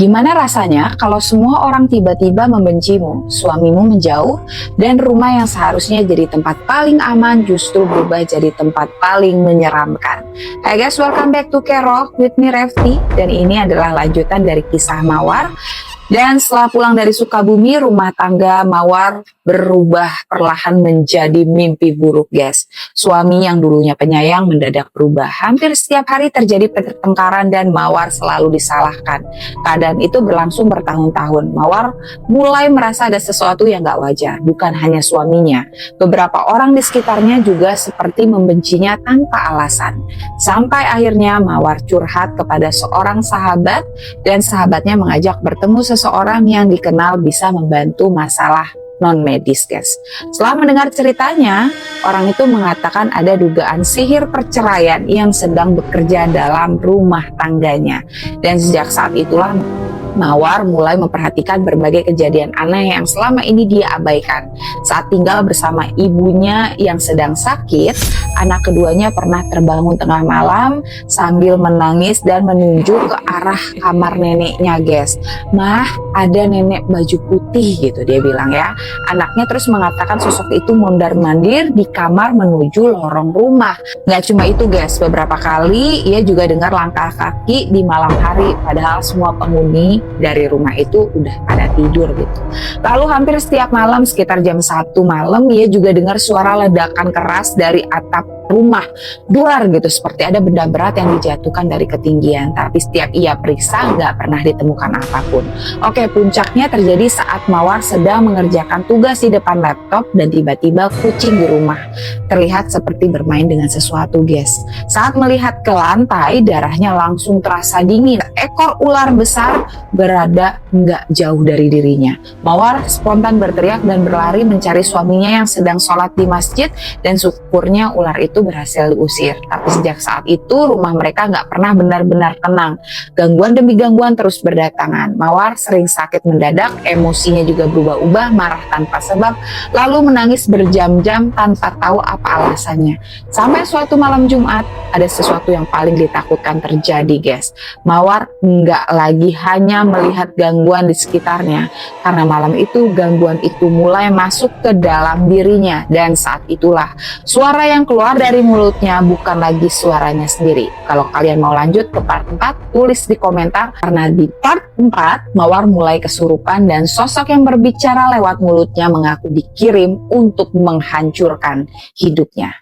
Gimana rasanya kalau semua orang tiba-tiba membencimu, suamimu menjauh, dan rumah yang seharusnya jadi tempat paling aman justru berubah jadi tempat paling menyeramkan? Hai guys, welcome back to Kerok with me Refti, dan ini adalah lanjutan dari kisah Mawar. Dan setelah pulang dari Sukabumi, rumah tangga Mawar berubah perlahan menjadi mimpi buruk, guys. Suami yang dulunya penyayang mendadak berubah. Hampir setiap hari terjadi pertengkaran dan Mawar selalu disalahkan. Keadaan itu berlangsung bertahun-tahun. Mawar mulai merasa ada sesuatu yang gak wajar, bukan hanya suaminya. Beberapa orang di sekitarnya juga seperti membencinya tanpa alasan. Sampai akhirnya Mawar curhat kepada seorang sahabat, dan sahabatnya mengajak bertemu seseorang yang dikenal bisa membantu masalah non-medis, guys. Setelah mendengar ceritanya, orang itu mengatakan ada dugaan sihir perceraian yang sedang bekerja dalam rumah tangganya. Dan sejak saat itulah Mawar mulai memperhatikan berbagai kejadian aneh yang selama ini dia abaikan. Saat tinggal bersama ibunya yang sedang sakit, anak keduanya pernah terbangun tengah malam sambil menangis dan menunjuk ke arah kamar neneknya, guys. "Mah, ada nenek baju putih," gitu dia bilang ya. Anaknya terus mengatakan sosok itu mondar-mandir di kamar menuju lorong rumah. Nggak cuma itu, guys, beberapa kali ia juga dengar langkah kaki di malam hari, padahal semua penghuni dari rumah itu udah pada tidur gitu. Lalu hampir setiap malam sekitar jam 1 malam ia juga dengar suara ledakan keras dari atap rumah, duar gitu, seperti ada benda berat yang dijatuhkan dari ketinggian. Tapi setiap ia periksa nggak pernah ditemukan apapun. Oke, puncaknya terjadi saat Mawar sedang mengerjakan tugas di depan laptop dan tiba-tiba kucing di rumah terlihat seperti bermain dengan sesuatu, guys. Saat melihat ke lantai, darahnya langsung terasa dingin. Ekor ular besar berada nggak jauh dari dirinya. Mawar spontan berteriak dan berlari mencari suaminya yang sedang sholat di masjid, dan syukurnya ular itu berhasil diusir. Tapi sejak saat itu rumah mereka nggak pernah benar-benar tenang. Gangguan demi gangguan terus berdatangan. Mawar sering sakit mendadak, emosinya juga berubah-ubah, marah tanpa sebab, lalu menangis berjam-jam tanpa tahu apa alasannya. Sampai suatu malam Jumat, ada sesuatu yang paling ditakutkan terjadi, guys. Mawar nggak lagi hanya melihat gangguan di sekitarnya, karena malam itu gangguan itu mulai masuk ke dalam dirinya, dan saat itulah suara yang keluar dari mulutnya bukan lagi suaranya sendiri. Kalau kalian mau lanjut ke part 4, tulis di komentar, karena di part 4 Mawar mulai kesurupan dan sosok yang berbicara lewat mulutnya mengaku dikirim untuk menghancurkan hidupnya.